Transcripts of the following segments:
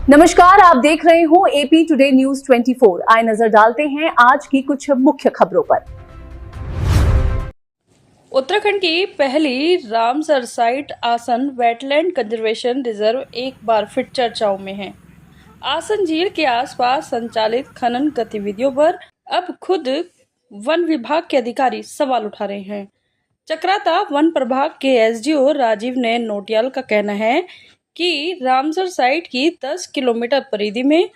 नमस्कार, आप देख रहे हो एपी टुडे न्यूज 24। आए नजर डालते हैं आज की कुछ मुख्य खबरों पर। उत्तराखंड की पहली रामसर साइट आसन वेटलैंड कंजर्वेशन रिजर्व एक बार फिर चर्चाओं में है। आसन झील के आसपास संचालित खनन गतिविधियों पर अब खुद वन विभाग के अधिकारी सवाल उठा रहे हैं। चक्राता वन प्रभाग के एसडीओ राजीव नयन नोटियाल का कहना है कि रामसर साइट की 10 किलोमीटर परिधि में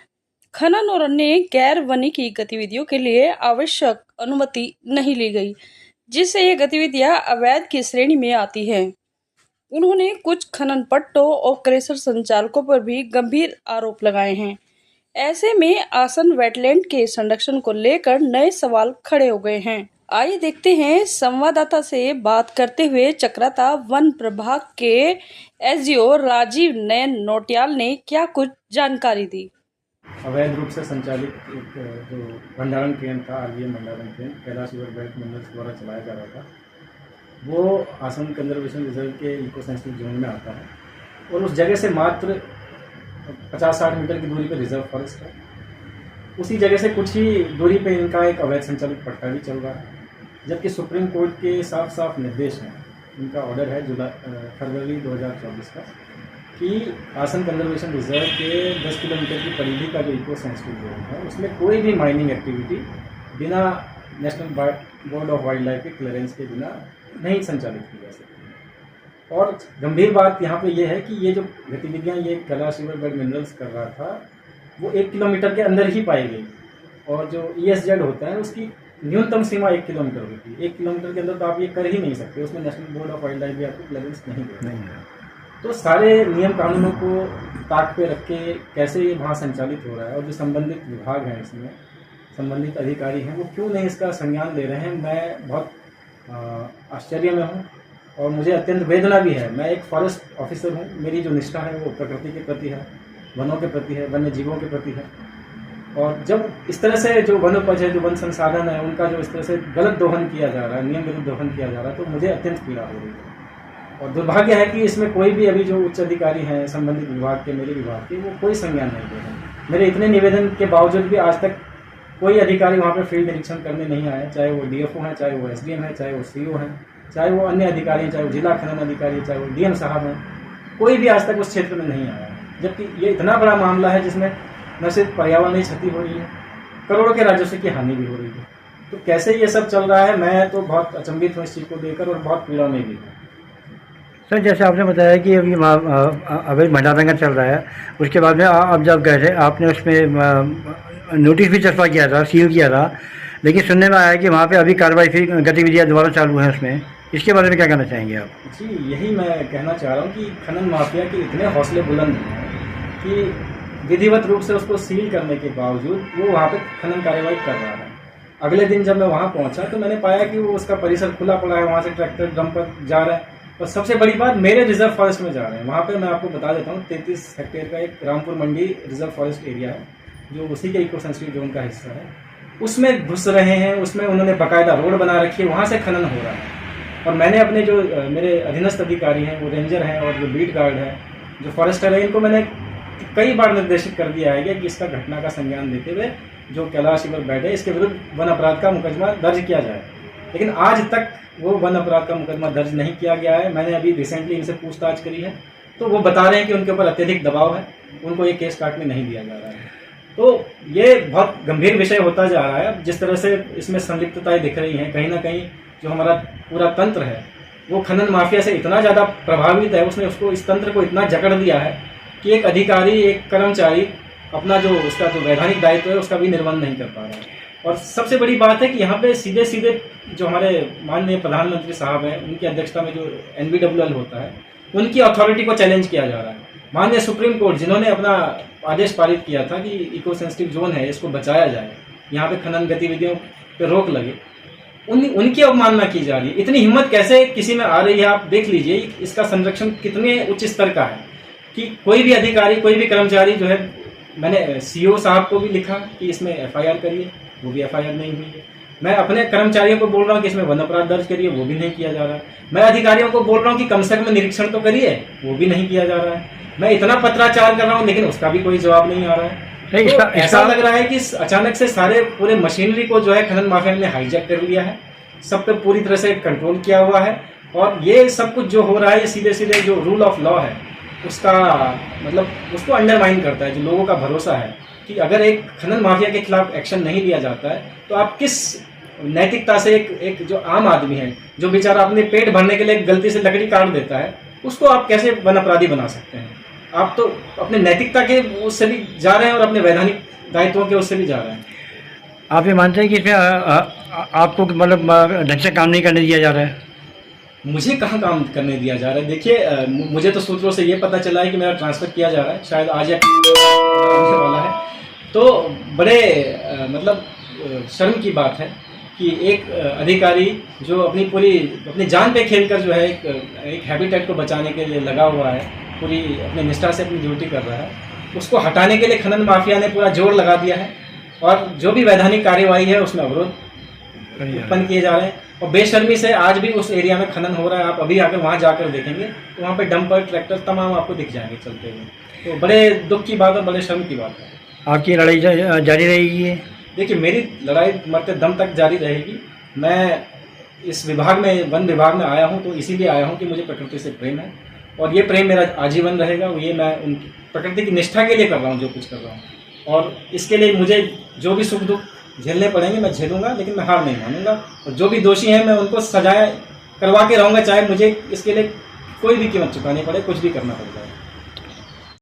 खनन और अन्य गैर वनिकी गतिविधियों के लिए आवश्यक अनुमति नहीं ली गई, जिससे ये गतिविधियां अवैध की श्रेणी में आती हैं। उन्होंने कुछ खनन पट्टों और क्रेशर संचालकों पर भी गंभीर आरोप लगाए हैं। ऐसे में आसन वेटलैंड के संरक्षण को लेकर नए सवाल खड़े हो गए हैं। आइए देखते हैं संवाददाता से बात करते हुए चक्राता वन प्रभाग के एसडीओ राजीव नयन नोटियाल ने क्या कुछ जानकारी दी। अवैध रूप से संचालित एक जो भंडारण केंद्र था, आरवीएम भंडारण केंद्र कैलाश रिवर बेल्ट मिनरल्स द्वारा चलाया जा रहा था, वो आसन कंजर्वेशन रिजर्व के इको सेंसिटिव जोन में आता है और उस जगह से मात्र 50-60 मीटर की दूरी पर रिजर्व फॉरेस्ट है। उसी जगह से कुछ ही दूरी पे इनका एक अवैध संचालित पट्टा भी चल रहा है, जबकि सुप्रीम कोर्ट के साफ साफ निर्देश हैं। इनका ऑर्डर है फरवरी 2024 का कि आसन कंजर्वेशन रिजर्व के 10 किलोमीटर की परिधि का जो इको सेंसिटिव जोन है उसमें कोई भी माइनिंग एक्टिविटी बिना national board of wild life के क्लियरेंस के बिना नहीं संचालित की जा सकती। और गंभीर बात यहाँ पे ये है कि ये जो गतिविधियाँ ये कैलाश रिवर बेल्ट मिनरल्स कर रहा था वो 1 किलोमीटर के अंदर ही पाई गई, और जो ESZ होता है उसकी न्यूनतम सीमा 1 किलोमीटर होती है। 1 किलोमीटर के अंदर तो आप ये कर ही नहीं सकते, उसमें national board of wild life भी आपको क्लियरेंस नहीं देता। तो सारे नियम कानूनों को ताक पे रख के कैसे ये वहाँ संचालित हो रहा है, और जो संबंधित विभाग हैं इसमें संबंधित अधिकारी हैं वो क्यों नहीं इसका संज्ञान ले रहे हैं, मैं बहुत आश्चर्य में हूँ और मुझे अत्यंत वेदना भी है। मैं एक फॉरेस्ट ऑफिसर हूँ, मेरी जो निष्ठा है वो प्रकृति के प्रति है, वनों के प्रति है, वन्य जीवों के प्रति है। और जब इस तरह से जो वनोपज है, जो वन संसाधन है, उनका जो इस तरह से गलत दोहन किया जा रहा है, नियम विरुद्ध दोहन किया जा रहा है, तो मुझे अत्यंत पीड़ा हो रही है। और दुर्भाग्य है कि इसमें कोई भी अभी जो उच्च अधिकारी हैं संबंधित विभाग के, मेरे विभाग के, वो कोई संज्ञान नहीं दे रहे। मेरे इतने निवेदन के बावजूद भी आज तक कोई अधिकारी वहाँ पे फील्ड निरीक्षण करने नहीं आए, चाहे वो DFO हैं, चाहे वो SDM है, चाहे वो CO हैं, चाहे वो अन्य अधिकारी हैं, चाहे वो जिला खनन अधिकारी, चाहे वो DM साहब हैं, कोई भी आज तक उस क्षेत्र में नहीं आया। जबकि ये इतना बड़ा मामला है जिसमें न सिर्फ पर्यावरण की क्षति हो रही है, करोड़ों के राजस्व की हानि भी हो रही है। तो कैसे ये सब चल रहा है, मैं तो बहुत अचंभित हूँ इस चीज़ को देखकर और बहुत पीड़ा में भी हूँ। सर, जैसे आपने बताया कि अभी अवैध भंडारण का चल रहा है, उसके बाद में आप जब गए थे आपने उसमें नोटिस भी चस्पा किया था, सील किया था, लेकिन सुनने में आया कि वहाँ पे अभी कार्रवाई फिर गतिविधियाँ दोबारा चालू हैं उसमें। इसके बारे में क्या कहना चाहेंगे आप? जी, यही मैं कहना चाह रहा हूँ कि खनन माफिया के इतने हौसले बुलंद हैं कि विधिवत रूप से उसको सील करने के बावजूद वो वहाँ पे खनन कार्रवाई कर रहा है। अगले दिन जब मैं वहाँ पहुँचा तो मैंने पाया कि वो उसका परिसर खुला पड़ा है, वहाँ से ट्रैक्टर ड्रम पर जा रहा है, और सबसे बड़ी बात मेरे रिजर्व फॉरेस्ट में जा रहे हैं। वहाँ पे मैं आपको बता देता हूँ 33 हेक्टेयर का एक रामपुर मंडी रिजर्व फॉरेस्ट एरिया है जो उसी के इको सेंसिटिव जोन का हिस्सा है, उसमें घुस रहे हैं। उसमें उन्होंने बाकायदा रोड बना रखी है, वहाँ से खनन हो रहा है। और मैंने अपने जो मेरे अधीनस्थ अधिकारी हैं, वो रेंजर हैं और जो बीट गार्ड है, जो फॉरेस्टर है, इनको मैंने कई बार निर्देशित कर दिया है कि इसका घटना का संज्ञान लेते हुए जो कैलाश रिवर बेल्ट है इसके विरुद्ध वन अपराध का मुकदमा दर्ज किया जाए। लेकिन आज तक वो वन अपराध का मुकदमा दर्ज नहीं किया गया है। मैंने अभी रिसेंटली इनसे पूछताछ करी है तो वो बता रहे हैं कि उनके ऊपर अत्यधिक दबाव है, उनको ये केस काटने नहीं दिया जा रहा है। तो ये बहुत गंभीर विषय होता जा रहा है। जिस तरह से इसमें संलिप्तताएं दिख रही हैं, कहीं ना कहीं जो हमारा पूरा तंत्र है वो खनन माफिया से इतना ज़्यादा प्रभावित है, उसने उसको इस तंत्र को इतना जकड़ दिया है कि एक अधिकारी, एक कर्मचारी अपना जो उसका जो वैधानिक दायित्व है उसका भी निर्वहन नहीं कर पा रहा है। और सबसे बड़ी बात है कि यहाँ पे सीधे सीधे जो हमारे माननीय प्रधानमंत्री साहब हैं, उनकी अध्यक्षता में जो NBWL होता है, उनकी अथॉरिटी को चैलेंज किया जा रहा है। माननीय सुप्रीम कोर्ट जिन्होंने अपना आदेश पारित किया था कि इको सेंसिटिव जोन है, इसको बचाया जाए, यहाँ पे खनन गतिविधियों पे रोक लगे, उनकी अवमानना की जा रही है। इतनी हिम्मत कैसे किसी में आ रही है, आप देख लीजिए इसका संरक्षण कितने उच्च स्तर का है कि कोई भी अधिकारी, कोई भी कर्मचारी जो है, मैंने CO साहब को भी लिखा कि इसमें FIR करिए, वो भी FIR नहीं हुई है। मैं अपने कर्मचारियों को बोल रहा हूँ कि इसमें वन अपराध दर्ज करिए, वो भी नहीं किया जा रहा है। मैं अधिकारियों को बोल रहा हूँ कि कम से कम निरीक्षण तो करिए, वो भी नहीं किया जा रहा है। मैं इतना पत्राचार कर रहा हूँ लेकिन उसका भी कोई जवाब नहीं आ रहा है। नहीं, तो ऐसा लग रहा है कि अचानक से सारे पूरे मशीनरी को जो है खनन माफिया ने हाईजैक कर लिया है, सब पे पूरी तरह से कंट्रोल किया हुआ है। और ये सब कुछ जो हो रहा है ये सीधे सीधे जो रूल ऑफ लॉ है उसका मतलब उसको अंडरमाइन करता है, जो लोगों का भरोसा है कि अगर एक खनन माफिया के खिलाफ एक्शन नहीं लिया जाता है तो आप किस नैतिकता से एक जो आम आदमी है, जो बेचारा अपने पेट भरने के लिए गलती से लकड़ी काट देता है, उसको आप कैसे वन अपराधी बना सकते हैं। आप तो अपने नैतिकता के उससे भी जा रहे हैं और अपने वैधानिक दायित्वों के उससे भी जा रहे हैं। आप ये मानते हैं कि इसमें आपको मतलब ढंग से काम नहीं करने दिया जा रहा है? मुझे कहाँ काम करने दिया जा रहा है? देखिए मुझे तो सूत्रों से ये पता चला है कि मेरा ट्रांसफ़र किया जा रहा है, शायद आज या आने वाला है। तो बड़े मतलब शर्म की बात है कि एक अधिकारी जो अपनी जान पे खेलकर जो है एक हैबिटेट को बचाने के लिए लगा हुआ है, पूरी अपनी निष्ठा से अपनी ड्यूटी कर रहा है, उसको हटाने के लिए खनन माफिया ने पूरा जोर लगा दिया है और जो भी वैधानिक कार्यवाही है उसमें अवरोध उत्पन्न किए जा रहे हैं। और बेशर्मी से आज भी उस एरिया में खनन हो रहा है। आप अभी आकर वहाँ जाकर देखेंगे तो वहाँ पे डंपर, ट्रैक्टर तमाम आपको दिख जाएंगे चलते हुए। तो बड़े दुख की बात और बड़े शर्म की बात है। आपकी लड़ाई जारी रहेगी? देखिए मेरी लड़ाई मरते दम तक जारी रहेगी। मैं इस विभाग में, वन विभाग में आया हूँ तो इसीलिए आया हूँ कि मुझे प्रकृति से प्रेम है और ये प्रेम मेरा आजीवन रहेगा। ये मैं उनकी प्रकृति की निष्ठा के लिए कर रहा हूँ जो कुछ कर रहा हूँ और इसके लिए मुझे जो भी सुख दुख झेलने पड़ेंगे मैं झेलूंगा, लेकिन मैं हार नहीं मानूंगा। और जो भी दोषी हैं मैं उनको सजाया करवा के रहूँगा, चाहे मुझे इसके लिए कोई भी कीमत चुकानी पड़े, कुछ भी करना पड़ जाए।